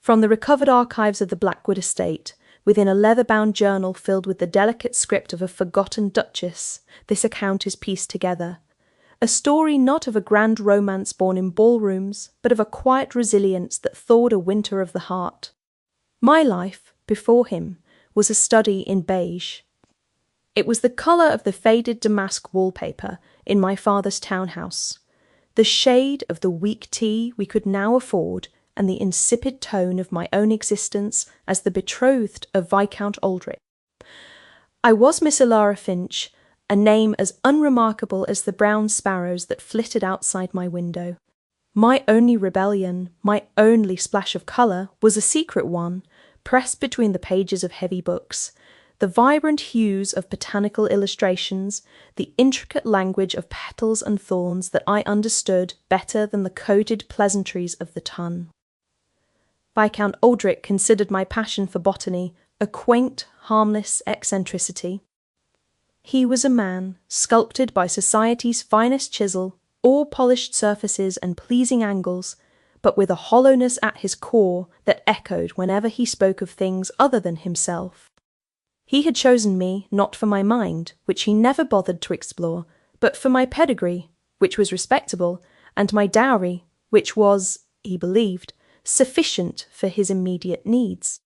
From the recovered archives of the Blackwood estate, within a leather-bound journal filled with the delicate script of a forgotten duchess, this account is pieced together. A story not of a grand romance born in ballrooms, but of a quiet resilience that thawed a winter of the heart. My life, before him, was a study in beige. It was the colour of the faded damask wallpaper in my father's townhouse, the shade of the weak tea we could now afford, and the insipid tone of my own existence as the betrothed of Viscount Aldrich. I was Miss Elara Finch, a name as unremarkable as the brown sparrows that flitted outside my window. My only rebellion, my only splash of colour, was a secret one, pressed between the pages of heavy books, the vibrant hues of botanical illustrations, the intricate language of petals and thorns that I understood better than the coded pleasantries of the tongue. Viscount Aldrich considered my passion for botany a quaint, harmless eccentricity. He was a man, sculpted by society's finest chisel, all polished surfaces and pleasing angles, but with a hollowness at his core that echoed whenever he spoke of things other than himself. He had chosen me not for my mind, which he never bothered to explore, but for my pedigree, which was respectable, and my dowry, which was, he believed, sufficient for his immediate needs.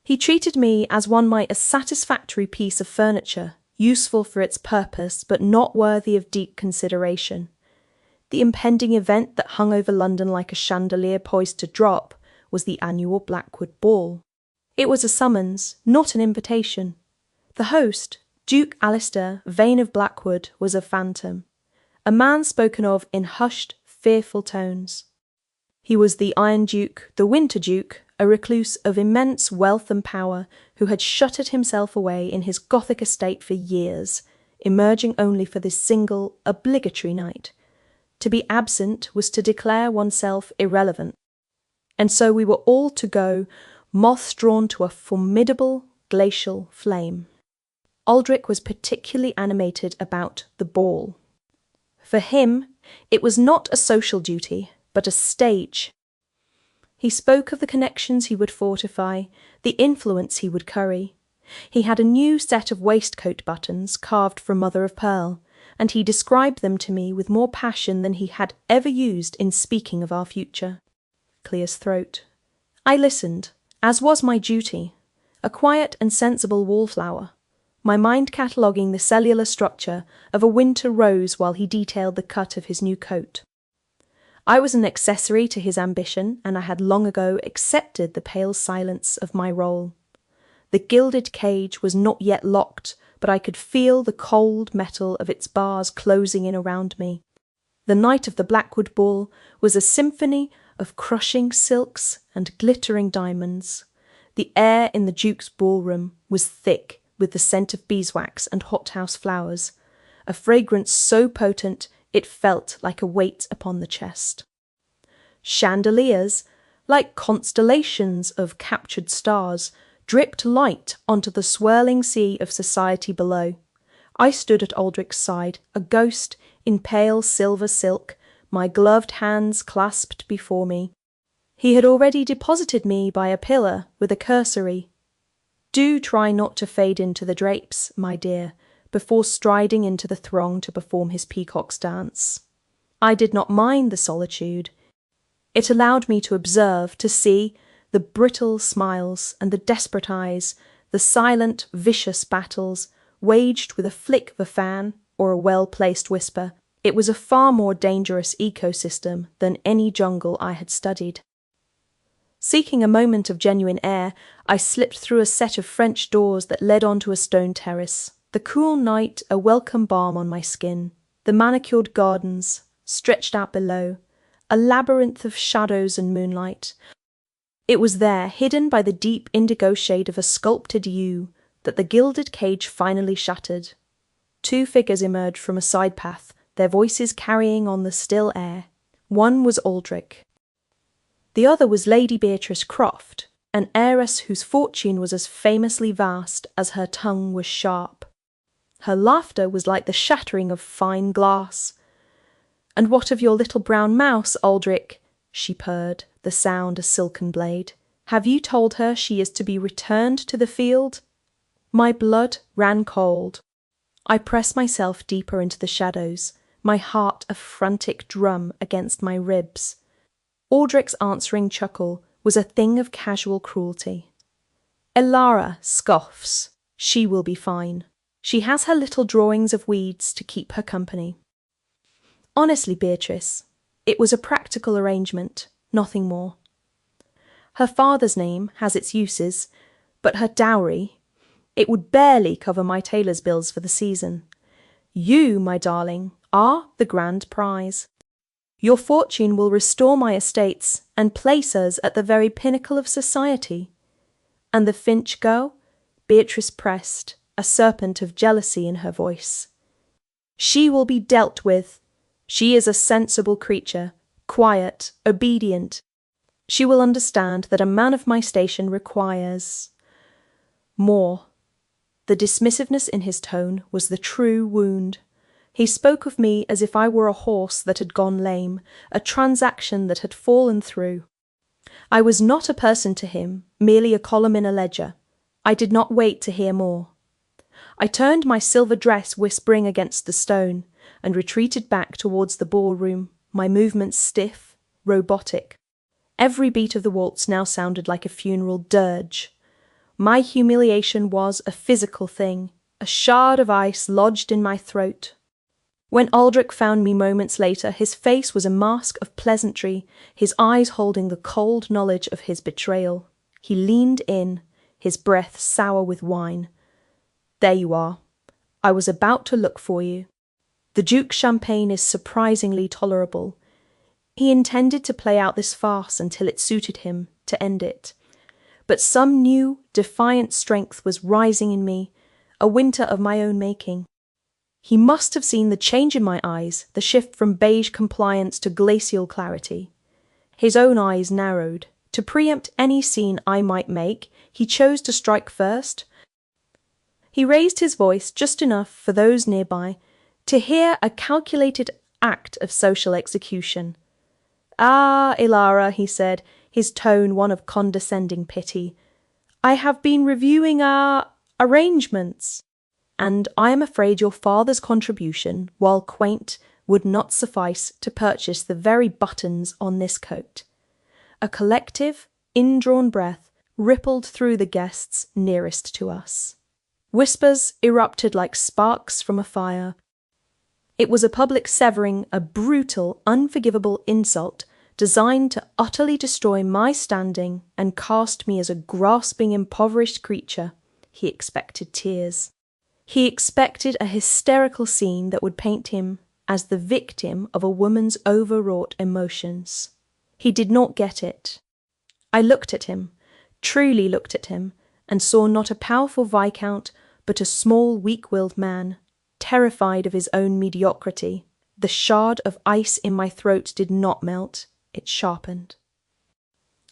He treated me as one might a satisfactory piece of furniture, useful for its purpose, but not worthy of deep consideration. The impending event that hung over London like a chandelier poised to drop was the annual Blackwood Ball. It was a summons, not an invitation. The host, Duke Alistair Vane of Blackwood, was a phantom, a man spoken of in hushed, fearful tones. He was the Iron Duke, the Winter Duke, a recluse of immense wealth and power, who had shuttered himself away in his Gothic estate for years, emerging only for this single, obligatory night. To be absent was to declare oneself irrelevant. And so we were all to go, moths drawn to a formidable glacial flame. Aldrich was particularly animated about the ball. For him, it was not a social duty, but a stage. He spoke of the connections he would fortify, the influence he would curry. He had a new set of waistcoat buttons carved from mother of pearl, and he described them to me with more passion than he had ever used in speaking of our future. Clear's throat. I listened, as was my duty, a quiet and sensible wallflower, my mind cataloguing the cellular structure of a winter rose while he detailed the cut of his new coat. I was an accessory to his ambition, and I had long ago accepted the pale silence of my role. The gilded cage was not yet locked, but I could feel the cold metal of its bars closing in around me. The night of the Blackwood Ball was a symphony of crushing silks and glittering diamonds. The air in the Duke's ballroom was thick with the scent of beeswax and hothouse flowers, a fragrance so potent it felt like a weight upon the chest. Chandeliers, like constellations of captured stars, dripped light onto the swirling sea of society below. I stood at Aldrich's side, a ghost in pale silver silk, my gloved hands clasped before me. He had already deposited me by a pillar with a cursory. Do try not to fade into the drapes, my dear, before striding into the throng to perform his peacock's dance. I did not mind the solitude. It allowed me to observe, to see, the brittle smiles and the desperate eyes, the silent, vicious battles, waged with a flick of a fan or a well-placed whisper. It was a far more dangerous ecosystem than any jungle I had studied. Seeking a moment of genuine air, I slipped through a set of French doors that led onto a stone terrace. The cool night a welcome balm on my skin, the manicured gardens stretched out below, a labyrinth of shadows and moonlight. It was there, hidden by the deep indigo shade of a sculpted yew, that the gilded cage finally shattered. Two figures emerged from a side path, their voices carrying on the still air. One was Aldrich. The other was Lady Beatrice Croft, an heiress whose fortune was as famously vast as her tongue was sharp. Her laughter was like the shattering of fine glass. "And what of your little brown mouse, Aldrich?" she purred, the sound a silken blade. Have you told her she is to be returned to the field?" My blood ran cold. I pressed myself deeper into the shadows, my heart a frantic drum against my ribs. Aldrich's answering chuckle was a thing of casual cruelty. "Elara scoffs. She will be fine. She has her little drawings of weeds to keep her company." Honestly, Beatrice, it was a practical arrangement, nothing more. Her father's name has its uses, but her dowry, it would barely cover my tailor's bills for the season. You, my darling, are the grand prize. Your fortune will restore my estates and place us at the very pinnacle of society. And the Finch girl? Beatrice pressed, a serpent of jealousy in her voice. She will be dealt with. She is a sensible creature, quiet, obedient. She will understand that a man of my station requires more. The dismissiveness in his tone was the true wound. He spoke of me as if I were a horse that had gone lame, a transaction that had fallen through. I was not a person to him, merely a column in a ledger. I did not wait to hear more. I turned my silver dress whispering against the stone, and retreated back towards the ballroom, my movements stiff, robotic. Every beat of the waltz now sounded like a funeral dirge. My humiliation was a physical thing, a shard of ice lodged in my throat. When Aldrich found me moments later, his face was a mask of pleasantry, his eyes holding the cold knowledge of his betrayal. He leaned in, his breath sour with wine. "There you are. I was about to look for you. The Duke's champagne is surprisingly tolerable. He intended to play out this farce until it suited him to end it. But some new, defiant strength was rising in me, a winter of my own making. He must have seen the change in my eyes, the shift from beige compliance to glacial clarity. His own eyes narrowed. To preempt any scene I might make, he chose to strike first. He raised his voice just enough for those nearby to hear a calculated act of social execution. "Ah, Elara," he said, his tone one of condescending pity, "I have been reviewing our arrangements. And I am afraid your father's contribution, while quaint, would not suffice to purchase the very buttons on this coat." A collective, indrawn breath rippled through the guests nearest to us. Whispers erupted like sparks from a fire. It was a public severing, a brutal, unforgivable insult designed to utterly destroy my standing and cast me as a grasping, impoverished creature. He expected tears. He expected a hysterical scene that would paint him as the victim of a woman's overwrought emotions. He did not get it. I looked at him, truly looked at him, and saw not a powerful viscount, but a small, weak-willed man, terrified of his own mediocrity. The shard of ice in my throat did not melt, it sharpened.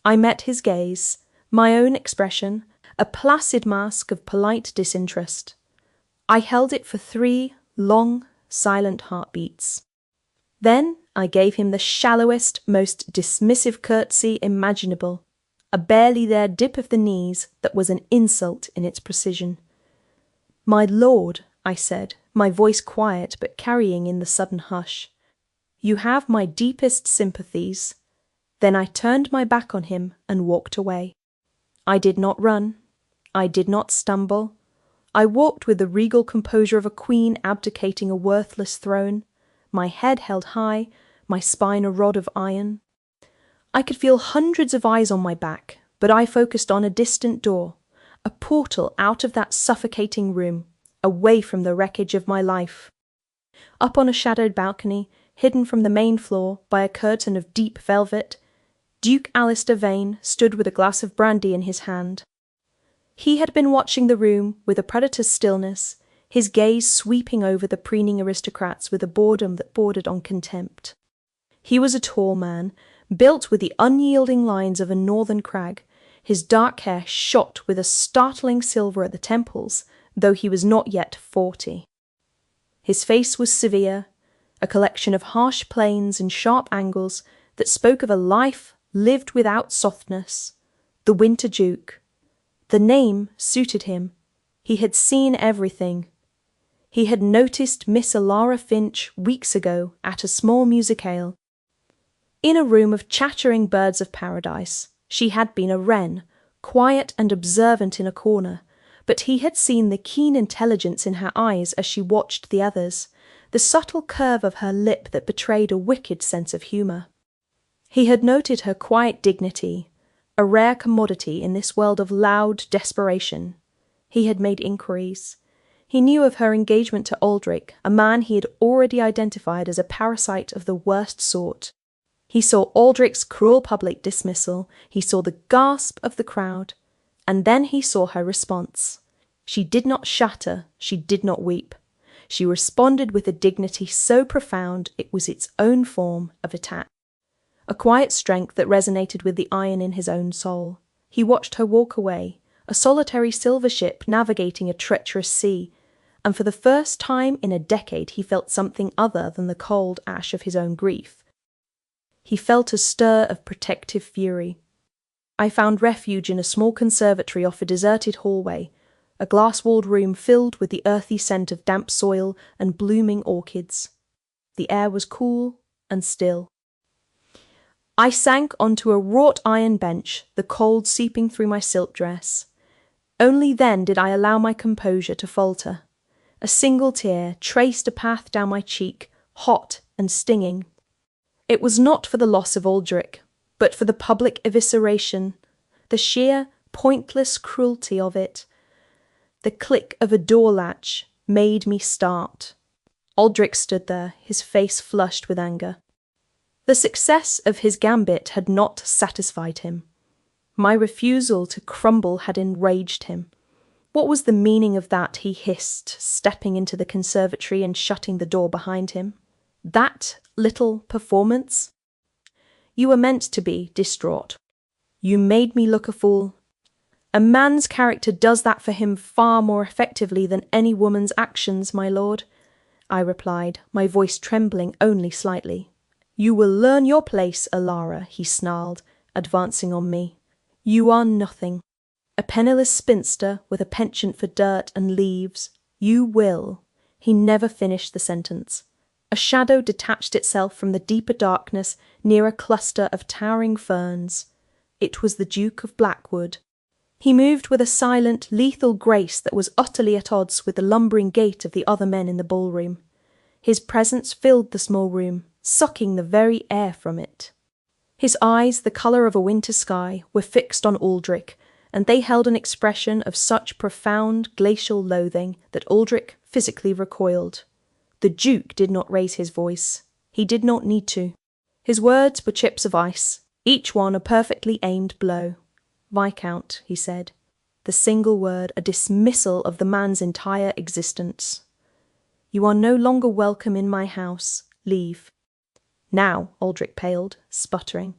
I met his gaze, my own expression, a placid mask of polite disinterest. I held it for 3 long, silent heartbeats. Then I gave him the shallowest, most dismissive curtsy imaginable, a barely there dip of the knees that was an insult in its precision. "My lord," I said, my voice quiet but carrying in the sudden hush, "you have my deepest sympathies." Then I turned my back on him and walked away. I did not run. I did not stumble. I walked with the regal composure of a queen abdicating a worthless throne, my head held high, my spine a rod of iron. I could feel hundreds of eyes on my back, but I focused on a distant door, a portal out of that suffocating room, away from the wreckage of my life. Up on a shadowed balcony, hidden from the main floor by a curtain of deep velvet, Duke Alistair Vane stood with a glass of brandy in his hand. He had been watching the room with a predator's stillness, his gaze sweeping over the preening aristocrats with a boredom that bordered on contempt. He was a tall man, built with the unyielding lines of a northern crag, his dark hair shot with a startling silver at the temples, though he was not yet 40. His face was severe, a collection of harsh planes and sharp angles that spoke of a life lived without softness. The Winter Duke. The name suited him. He had seen everything. He had noticed Miss Alara Finch weeks ago at a small musicale. In a room of chattering birds of paradise, she had been a wren, quiet and observant in a corner, but he had seen the keen intelligence in her eyes as she watched the others, the subtle curve of her lip that betrayed a wicked sense of humour. He had noted her quiet dignity, a rare commodity in this world of loud desperation. He had made inquiries. He knew of her engagement to Aldrich, a man he had already identified as a parasite of the worst sort. He saw Aldrich's cruel public dismissal, he saw the gasp of the crowd, and then he saw her response. She did not shatter, she did not weep. She responded with a dignity so profound it was its own form of attack. A quiet strength that resonated with the iron in his own soul. He watched her walk away, a solitary silver ship navigating a treacherous sea, and for the first time in a decade he felt something other than the cold ash of his own grief. He felt a stir of protective fury. I found refuge in a small conservatory off a deserted hallway, a glass-walled room filled with the earthy scent of damp soil and blooming orchids. The air was cool and still. I sank onto a wrought iron bench, the cold seeping through my silk dress. Only then did I allow my composure to falter. A single tear traced a path down my cheek, hot and stinging. It was not for the loss of Aldrich, but for the public evisceration, the sheer, pointless cruelty of it. The click of a door latch made me start. Aldrich stood there, his face flushed with anger. The success of his gambit had not satisfied him. My refusal to crumble had enraged him. What was the meaning of that, he hissed, stepping into the conservatory and shutting the door behind him. That little performance? You were meant to be distraught. You made me look a fool. A man's character does that for him far more effectively than any woman's actions, my lord, I replied, my voice trembling only slightly. You will learn your place, Alara, he snarled, advancing on me. You are nothing. A penniless spinster with a penchant for dirt and leaves. You will. He never finished the sentence. A shadow detached itself from the deeper darkness near a cluster of towering ferns. It was the Duke of Blackwood. He moved with a silent, lethal grace that was utterly at odds with the lumbering gait of the other men in the ballroom. His presence filled the small room, sucking the very air from it. His eyes, the colour of a winter sky, were fixed on Aldrich, and they held an expression of such profound glacial loathing that Aldrich physically recoiled. The Duke did not raise his voice. He did not need to. His words were chips of ice, each one a perfectly aimed blow. Viscount, he said, the single word a dismissal of the man's entire existence. You are no longer welcome in my house. Leave. Now, Aldrich paled, sputtering.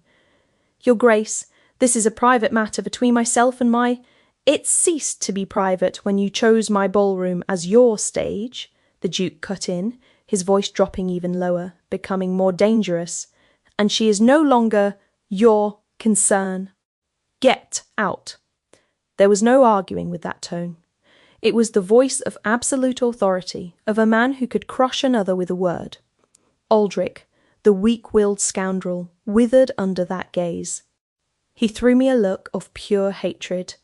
Your Grace, this is a private matter between myself and my— It ceased to be private when you chose my ballroom as your stage, the Duke cut in, his voice dropping even lower, becoming more dangerous, and she is no longer your concern. Get out. There was no arguing with that tone. It was the voice of absolute authority, of a man who could crush another with a word. Aldrich, the weak-willed scoundrel, withered under that gaze. He threw me a look of pure hatred,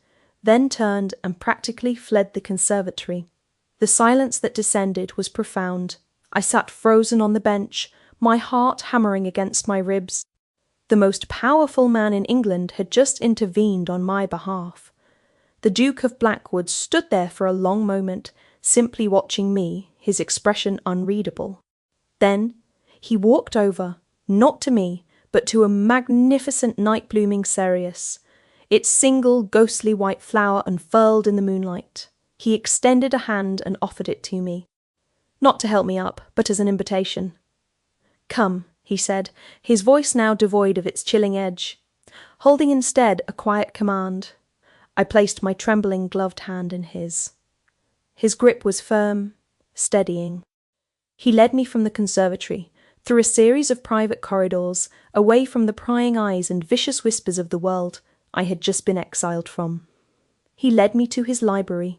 then turned and practically fled the conservatory. The silence that descended was profound. I sat frozen on the bench, my heart hammering against my ribs. The most powerful man in England had just intervened on my behalf. The Duke of Blackwood stood there for a long moment, simply watching me, his expression unreadable. Then he walked over, not to me, but to a magnificent night-blooming cereus, its single ghostly white flower unfurled in the moonlight. He extended a hand and offered it to me. Not to help me up, but as an invitation. Come, he said, his voice now devoid of its chilling edge, holding instead a quiet command. I placed my trembling gloved hand in his. His grip was firm, steadying. He led me from the conservatory, through a series of private corridors, away from the prying eyes and vicious whispers of the world, I had just been exiled from. He led me to his library.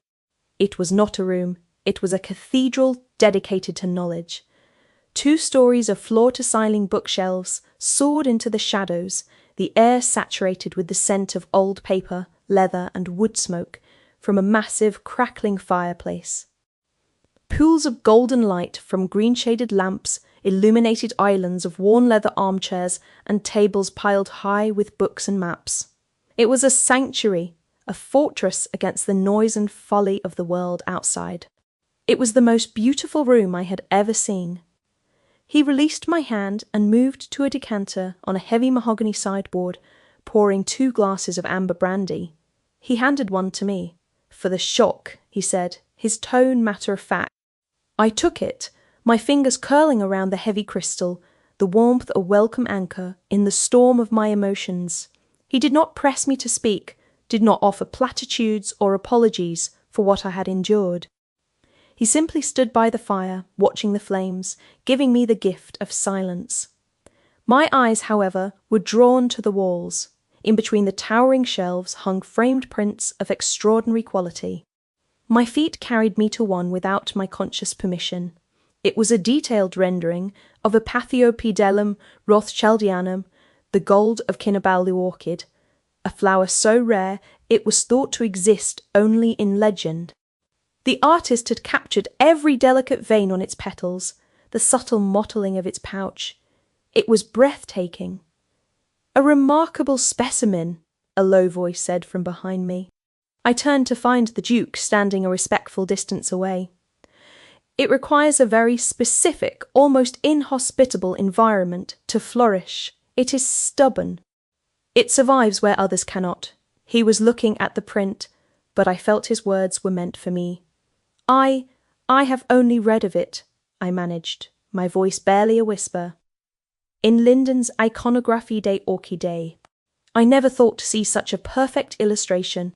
It was not a room, it was a cathedral dedicated to knowledge. 2 stories of floor-to-ceiling bookshelves soared into the shadows, the air saturated with the scent of old paper, leather, and wood smoke from a massive, crackling fireplace. Pools of golden light from green-shaded lamps illuminated islands of worn leather armchairs and tables piled high with books and maps. It was a sanctuary, a fortress against the noise and folly of the world outside. It was the most beautiful room I had ever seen. He released my hand and moved to a decanter on a heavy mahogany sideboard, pouring 2 glasses of amber brandy. He handed one to me. "For the shock," he said, his tone matter-of-fact. I took it, my fingers curling around the heavy crystal, the warmth a welcome anchor in the storm of my emotions. He did not press me to speak, did not offer platitudes or apologies for what I had endured. He simply stood by the fire, watching the flames, giving me the gift of silence. My eyes, however, were drawn to the walls. In between the towering shelves hung framed prints of extraordinary quality. My feet carried me to one without my conscious permission. It was a detailed rendering of a Pathiopedilum Rothschildianum, the gold of Kinabalu orchid, a flower so rare it was thought to exist only in legend. The artist had captured every delicate vein on its petals, the subtle mottling of its pouch. It was breathtaking. "A remarkable specimen," a low voice said from behind me. I turned to find the Duke standing a respectful distance away. "It requires a very specific, almost inhospitable environment to flourish. It is stubborn. It survives where others cannot." He was looking at the print, but I felt his words were meant for me. I have only read of it," I managed, my voice barely a whisper. "In Linden's Iconography des Orchidae. I never thought to see such a perfect illustration."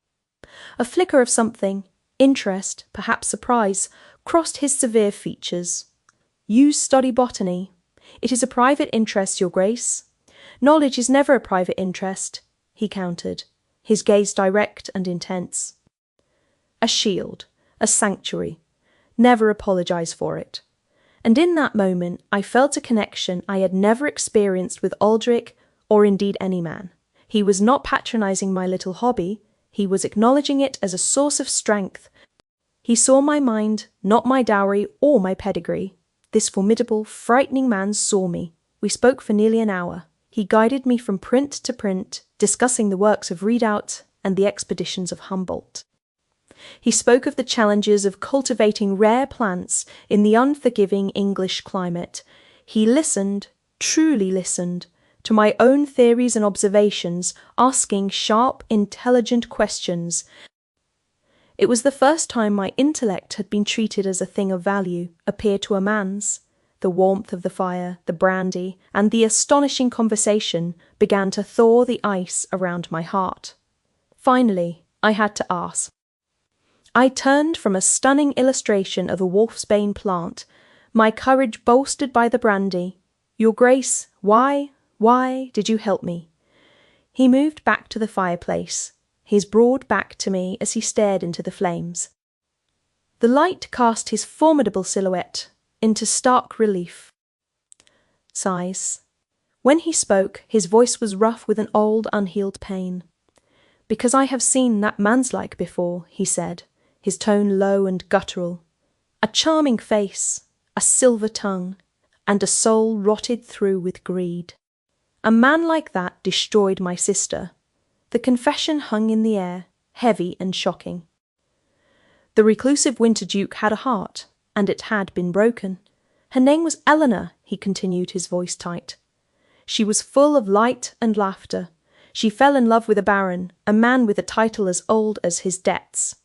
A flicker of something, interest, perhaps surprise, crossed his severe features. "You study botany. It is a private interest, Your Grace." "Knowledge is never a private interest," he countered, his gaze direct and intense. "A shield, a sanctuary. Never apologize for it." And in that moment I felt a connection I had never experienced with Aldrich, or indeed any man. He was not patronizing my little hobby, he was acknowledging it as a source of strength. He saw my mind, not my dowry or my pedigree. This formidable, frightening man saw me. We spoke for nearly an hour. He guided me from print to print, discussing the works of Ridout and the expeditions of Humboldt. He spoke of the challenges of cultivating rare plants in the unforgiving English climate. He listened, truly listened, to my own theories and observations, asking sharp, intelligent questions. It was the first time my intellect had been treated as a thing of value, a peer to a man's. The warmth of the fire, the brandy, and the astonishing conversation began to thaw the ice around my heart. Finally, I had to ask. I turned from a stunning illustration of a wolfsbane plant, my courage bolstered by the brandy. "Your Grace, why did you help me?" He moved back to the fireplace, his broad back to me as he stared into the flames. The light cast his formidable silhouette into stark relief. Sighs. When he spoke, his voice was rough with an old, unhealed pain. "Because I have seen that man's-like before," he said, his tone low and guttural. "A charming face, a silver tongue, and a soul rotted through with greed. A man like that destroyed my sister." The confession hung in the air, heavy and shocking. The reclusive Winter Duke had a heart, and it had been broken. "Her name was Eleanor," he continued, his voice tight. "She was full of light and laughter. She fell in love with a baron, a man with a title as old as his debts.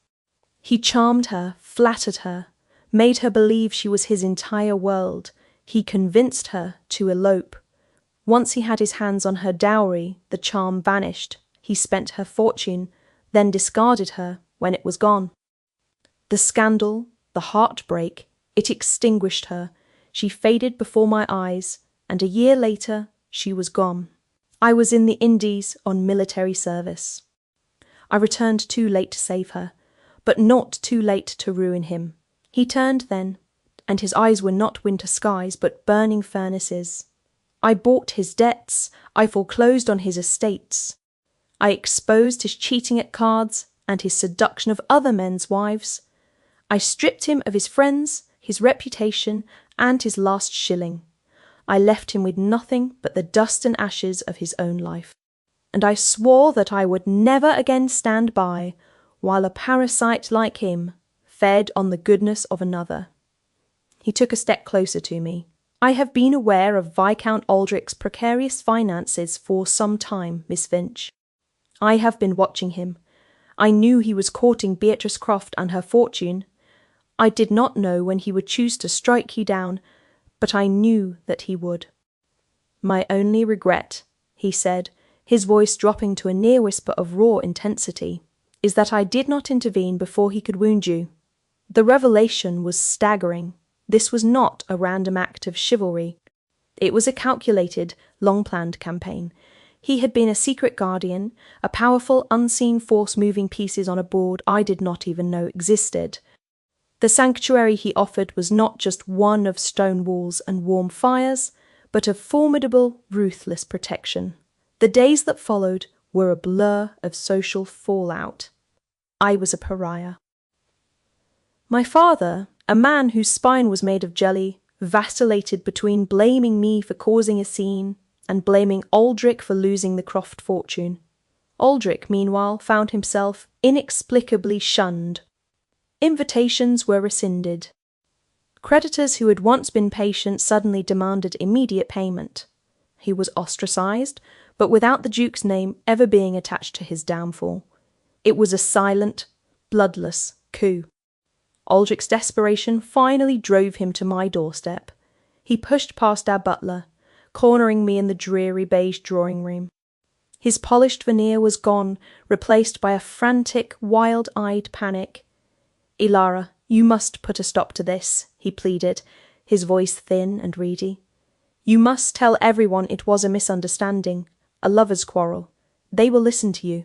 He charmed her, flattered her, made her believe she was his entire world. He convinced her to elope. Once he had his hands on her dowry, the charm vanished. He spent her fortune, then discarded her when it was gone. The scandal, the heartbreak, it extinguished her. She faded before my eyes, and a year later she was gone. I was in the Indies on military service. I returned too late to save her, but not too late to ruin him. He turned then, and his eyes were not winter skies, but burning furnaces. I bought his debts, I foreclosed on his estates. I exposed his cheating at cards and his seduction of other men's wives. I stripped him of his friends, his reputation, and his last shilling. I left him with nothing but the dust and ashes of his own life. And I swore that I would never again stand by while a parasite like him fed on the goodness of another. He took a step closer to me. I have been aware of Viscount Aldrich's precarious finances for some time, Miss Finch. I have been watching him. I knew he was courting Beatrice Croft and her fortune. I did not know when he would choose to strike you down, but I knew that he would. My only regret, he said, his voice dropping to a near whisper of raw intensity, is that I did not intervene before he could wound you. The revelation was staggering. This was not a random act of chivalry. It was a calculated, long-planned campaign. He had been a secret guardian, a powerful, unseen force moving pieces on a board I did not even know existed. The sanctuary he offered was not just one of stone walls and warm fires, but of formidable, ruthless protection. The days that followed were a blur of social fallout. I was a pariah. My father, a man whose spine was made of jelly, vacillated between blaming me for causing a scene and blaming Aldrich for losing the Croft fortune. Aldrich, meanwhile, found himself inexplicably shunned. Invitations were rescinded. Creditors who had once been patient suddenly demanded immediate payment. He was ostracised, but without the Duke's name ever being attached to his downfall. It was a silent, bloodless coup. Aldrich's desperation finally drove him to my doorstep. He pushed past our butler, cornering me in the dreary beige drawing-room. His polished veneer was gone, replaced by a frantic, wild-eyed panic. "Ilara, you must put a stop to this," he pleaded, his voice thin and reedy. "You must tell everyone it was a misunderstanding, a lover's quarrel. They will listen to you.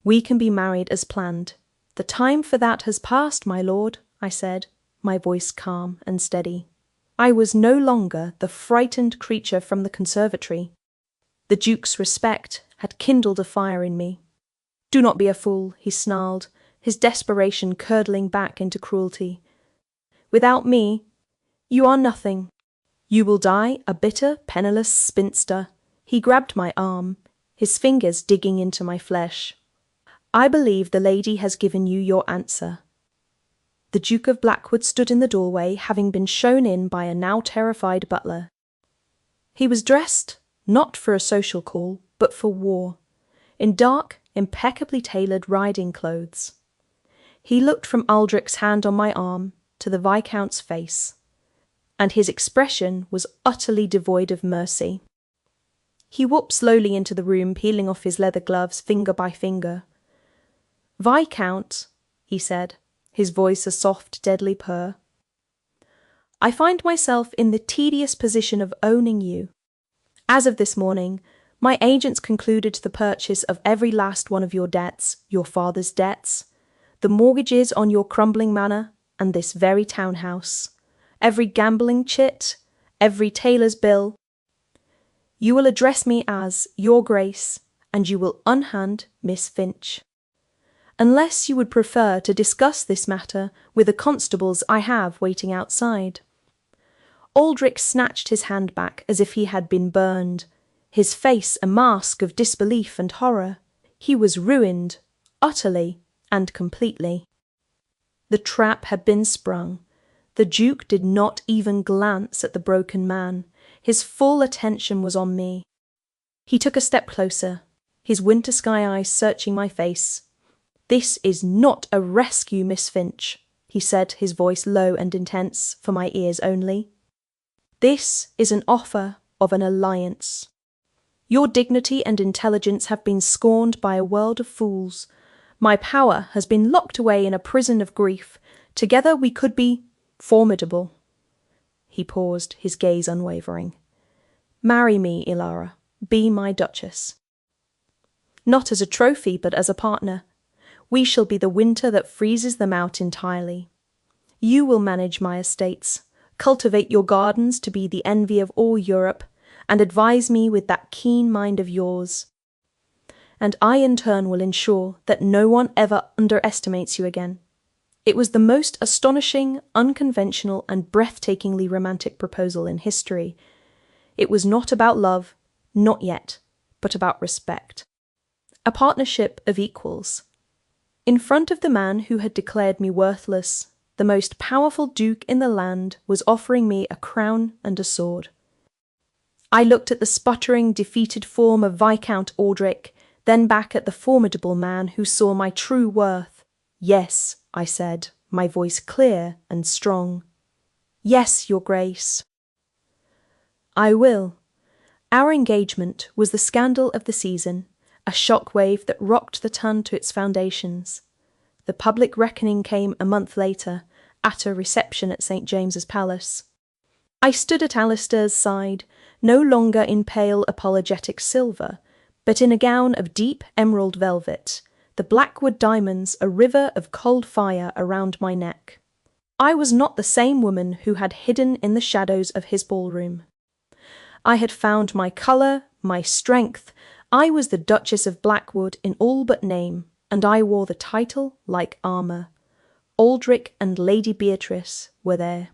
We can be married as planned. The time for that has passed, my lord," I said, my voice calm and steady. I was no longer the frightened creature from the conservatory. The Duke's respect had kindled a fire in me. "Do not be a fool," he snarled, his desperation curdling back into cruelty. "Without me, you are nothing. You will die a bitter, penniless spinster." He grabbed my arm, his fingers digging into my flesh. "I believe the lady has given you your answer." The Duke of Blackwood stood in the doorway, having been shown in by a now terrified butler. He was dressed, not for a social call, but for war, in dark, impeccably tailored riding clothes. He looked from Aldrich's hand on my arm to the Viscount's face, and his expression was utterly devoid of mercy. He walked slowly into the room, peeling off his leather gloves finger by finger. "Viscount," he said, his voice a soft, deadly purr, "I find myself in the tedious position of owning you. As of this morning, my agents concluded the purchase of every last one of your debts, your father's debts, the mortgages on your crumbling manor, and this very townhouse, every gambling chit, every tailor's bill. You will address me as Your Grace, and you will unhand Miss Finch. Unless you would prefer to discuss this matter with the constables I have waiting outside." Aldrich snatched his hand back as if he had been burned, his face a mask of disbelief and horror. He was ruined, utterly and completely. The trap had been sprung. The Duke did not even glance at the broken man. His full attention was on me. He took a step closer, his winter sky eyes searching my face. "This is not a rescue, Miss Finch," he said, his voice low and intense, for my ears only. "This is an offer of an alliance. Your dignity and intelligence have been scorned by a world of fools. My power has been locked away in a prison of grief. Together we could be formidable." He paused, his gaze unwavering. "Marry me, Ilara. Be my Duchess. Not as a trophy, but as a partner. We shall be the winter that freezes them out entirely. You will manage my estates, cultivate your gardens to be the envy of all Europe, and advise me with that keen mind of yours. And I in turn will ensure that no one ever underestimates you again. It was the most astonishing, unconventional, and breathtakingly romantic proposal in history. It was not about love, not yet, but about respect. A partnership of equals. In front of the man who had declared me worthless, the most powerful duke in the land was offering me a crown and a sword. I looked at the sputtering, defeated form of Viscount Aldrich, then back at the formidable man who saw my true worth. Yes, I said, my voice clear and strong. Yes, Your Grace. I will. Our engagement was the scandal of the season, a shockwave that rocked the town to its foundations. The public reckoning came a month later, at a reception at St. James's Palace. I stood at Alistair's side, no longer in pale apologetic silver, but in a gown of deep emerald velvet, the Blackwood diamonds a river of cold fire around my neck. I was not the same woman who had hidden in the shadows of his ballroom. I had found my colour, my strength. I was the Duchess of Blackwood in all but name, and I wore the title like armour. Aldrich and Lady Beatrice were there.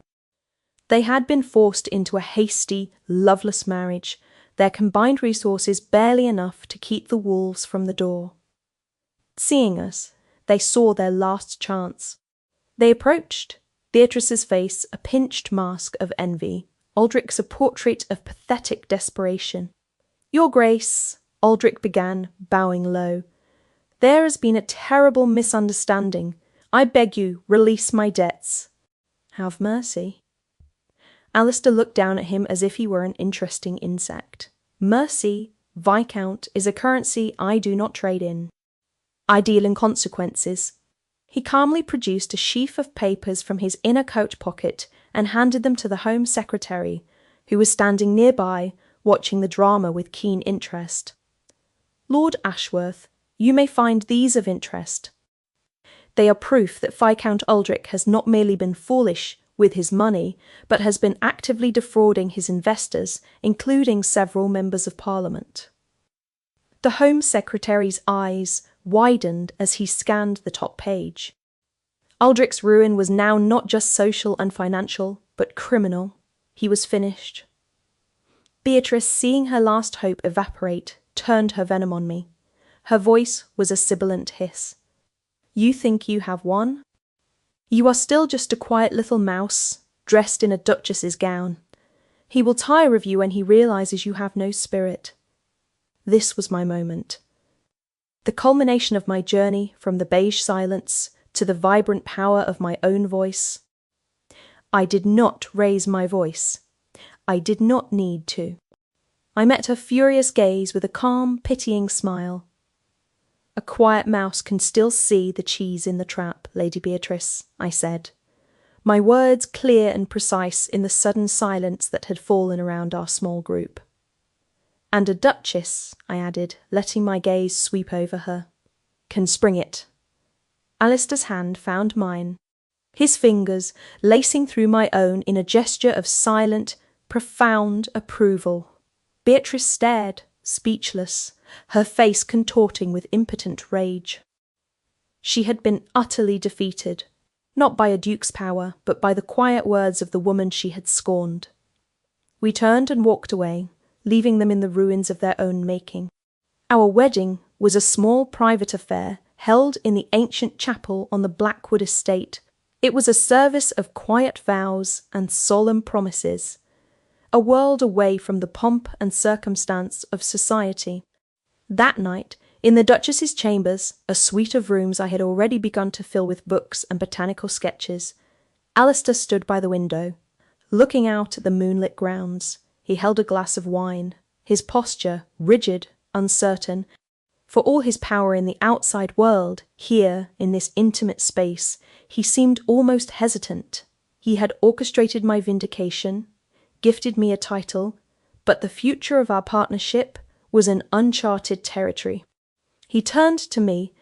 They had been forced into a hasty, loveless marriage, their combined resources barely enough to keep the wolves from the door. Seeing us, they saw their last chance. They approached, Beatrice's face a pinched mask of envy, Aldrich's a portrait of pathetic desperation. Your Grace, Aldrich began, bowing low, there has been a terrible misunderstanding. I beg you, release my debts. Have mercy. Alistair looked down at him as if he were an interesting insect. Mercy, Viscount, is a currency I do not trade in. I deal in consequences. He calmly produced a sheaf of papers from his inner coat pocket and handed them to the Home Secretary, who was standing nearby, watching the drama with keen interest. Lord Ashworth, you may find these of interest. They are proof that Viscount Aldrich has not merely been foolish with his money, but has been actively defrauding his investors, including several members of Parliament. The Home Secretary's eyes widened as he scanned the top page. Aldrich's ruin was now not just social and financial, but criminal. He was finished. Beatrice, seeing her last hope evaporate, turned her venom on me. Her voice was a sibilant hiss. You think you have won? You are still just a quiet little mouse, dressed in a duchess's gown. He will tire of you when he realizes you have no spirit. This was my moment. The culmination of my journey from the beige silence to the vibrant power of my own voice. I did not raise my voice. I did not need to. I met her furious gaze with a calm, pitying smile. A quiet mouse can still see the cheese in the trap, Lady Beatrice, I said, my words clear and precise in the sudden silence that had fallen around our small group. And a duchess, I added, letting my gaze sweep over her, can spring it. Alistair's hand found mine, his fingers lacing through my own in a gesture of silent, profound approval. Beatrice stared, speechless, her face contorting with impotent rage. She had been utterly defeated, not by a duke's power, but by the quiet words of the woman she had scorned. We turned and walked away, leaving them in the ruins of their own making. Our wedding was a small private affair held in the ancient chapel on the Blackwood estate. It was a service of quiet vows and solemn promises, a world away from the pomp and circumstance of society. That night, in the Duchess's chambers, a suite of rooms I had already begun to fill with books and botanical sketches, Alistair stood by the window, looking out at the moonlit grounds. He held a glass of wine, his posture rigid, uncertain. For all his power in the outside world, here, in this intimate space, he seemed almost hesitant. He had orchestrated my vindication, gifted me a title, but the future of our partnership was an uncharted territory. He turned to me,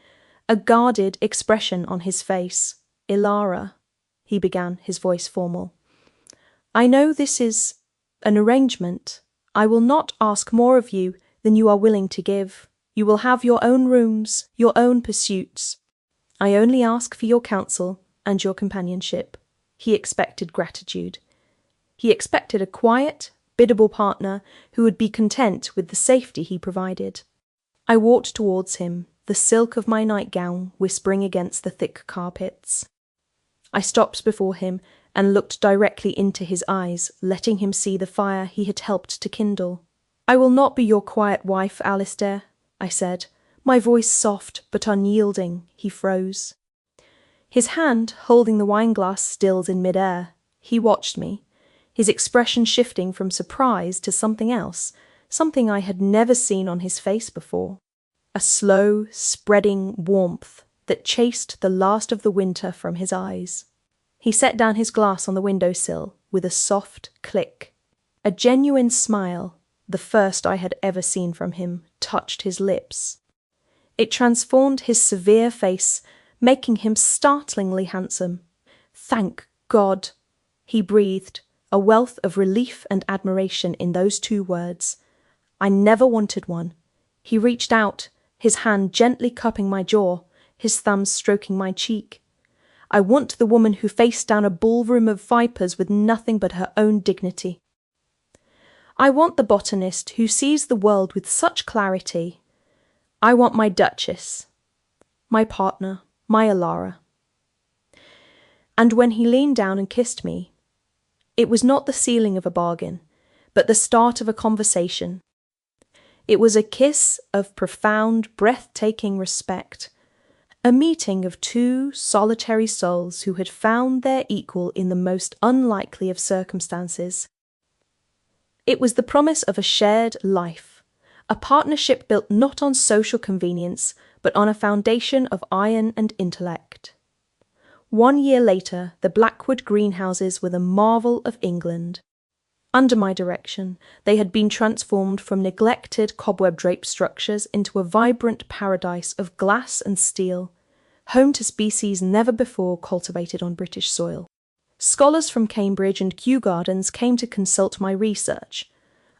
a guarded expression on his face. "Ilara," he began, his voice formal. "I know this is an arrangement. I will not ask more of you than you are willing to give. You will have your own rooms, your own pursuits. I only ask for your counsel and your companionship." He expected gratitude. He expected a quiet, biddable partner who would be content with the safety he provided. I walked towards him, the silk of my nightgown whispering against the thick carpets. I stopped before him and looked directly into his eyes, letting him see the fire he had helped to kindle. "I will not be your quiet wife, Alistair," I said, my voice soft but unyielding. He froze. His hand, holding the wineglass, stilled in mid-air. He watched me, his expression shifting from surprise to something else, something I had never seen on his face before. A slow, spreading warmth that chased the last of the winter from his eyes. He set down his glass on the windowsill with a soft click. A genuine smile, the first I had ever seen from him, touched his lips. It transformed his severe face, making him startlingly handsome. "Thank God," he breathed, a wealth of relief and admiration in those two words. "I never wanted one." He reached out, his hand gently cupping my jaw, his thumb stroking my cheek. "I want the woman who faced down a ballroom of vipers with nothing but her own dignity. I want the botanist who sees the world with such clarity. I want my Duchess, my partner, my Ilara." And when he leaned down and kissed me, it was not the sealing of a bargain, but the start of a conversation. It was a kiss of profound, breathtaking respect, a meeting of two solitary souls who had found their equal in the most unlikely of circumstances. It was the promise of a shared life, a partnership built not on social convenience, but on a foundation of iron and intellect. 1 year later, the Blackwood greenhouses were the marvel of England. Under my direction, they had been transformed from neglected cobweb-draped structures into a vibrant paradise of glass and steel, home to species never before cultivated on British soil. Scholars from Cambridge and Kew Gardens came to consult my research.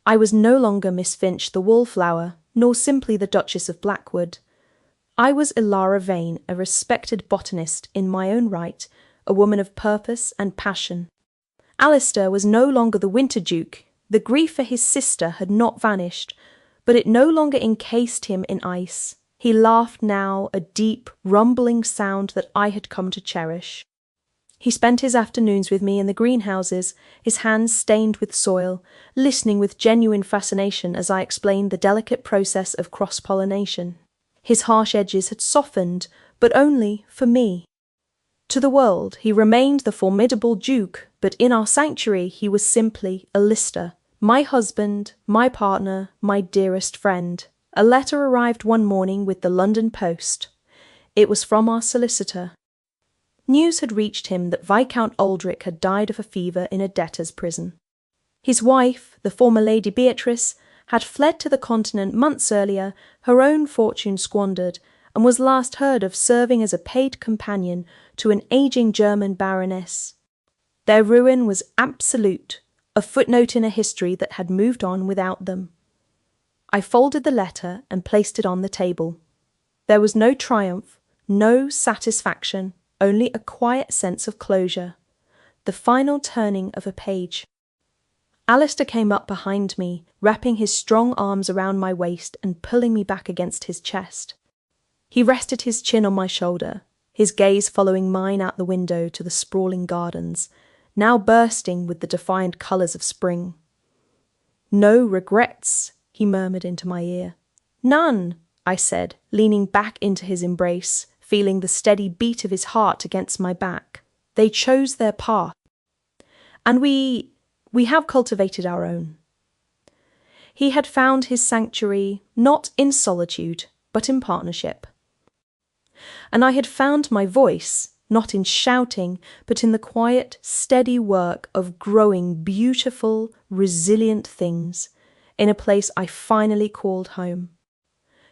I was no longer Miss Finch the wallflower, nor simply the Duchess of Blackwood. I was Ilara Vane, a respected botanist in my own right, a woman of purpose and passion. Alistair was no longer the Winter Duke. The grief for his sister had not vanished, but it no longer encased him in ice. He laughed now, a deep, rumbling sound that I had come to cherish. He spent his afternoons with me in the greenhouses, his hands stained with soil, listening with genuine fascination as I explained the delicate process of cross-pollination. His harsh edges had softened, but only for me. To the world, he remained the formidable Duke, but in our sanctuary he was simply a lister, my husband, my partner, my dearest friend. A letter arrived one morning with the London post. It was from our solicitor. News had reached him that Viscount Aldrich had died of a fever in a debtor's prison. His wife, the former Lady Beatrice, had fled to the continent months earlier, her own fortune squandered, and was last heard of serving as a paid companion to an ageing German baroness. Their ruin was absolute, a footnote in a history that had moved on without them. I folded the letter and placed it on the table. There was no triumph, no satisfaction, only a quiet sense of closure, the final turning of a page. Alistair came up behind me, wrapping his strong arms around my waist and pulling me back against his chest. He rested his chin on my shoulder, his gaze following mine out the window to the sprawling gardens, now bursting with the defiant colours of spring. "No regrets," he murmured into my ear. "None," I said, leaning back into his embrace, feeling the steady beat of his heart against my back. "They chose their path. And we have cultivated our own." He had found his sanctuary not in solitude, but in partnership. And I had found my voice, not in shouting, but in the quiet, steady work of growing beautiful, resilient things in a place I finally called home.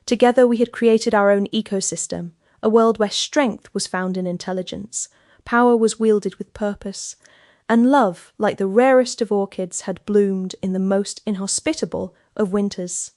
Together we had created our own ecosystem, a world where strength was found in intelligence, power was wielded with purpose, and love, like the rarest of orchids, had bloomed in the most inhospitable of winters.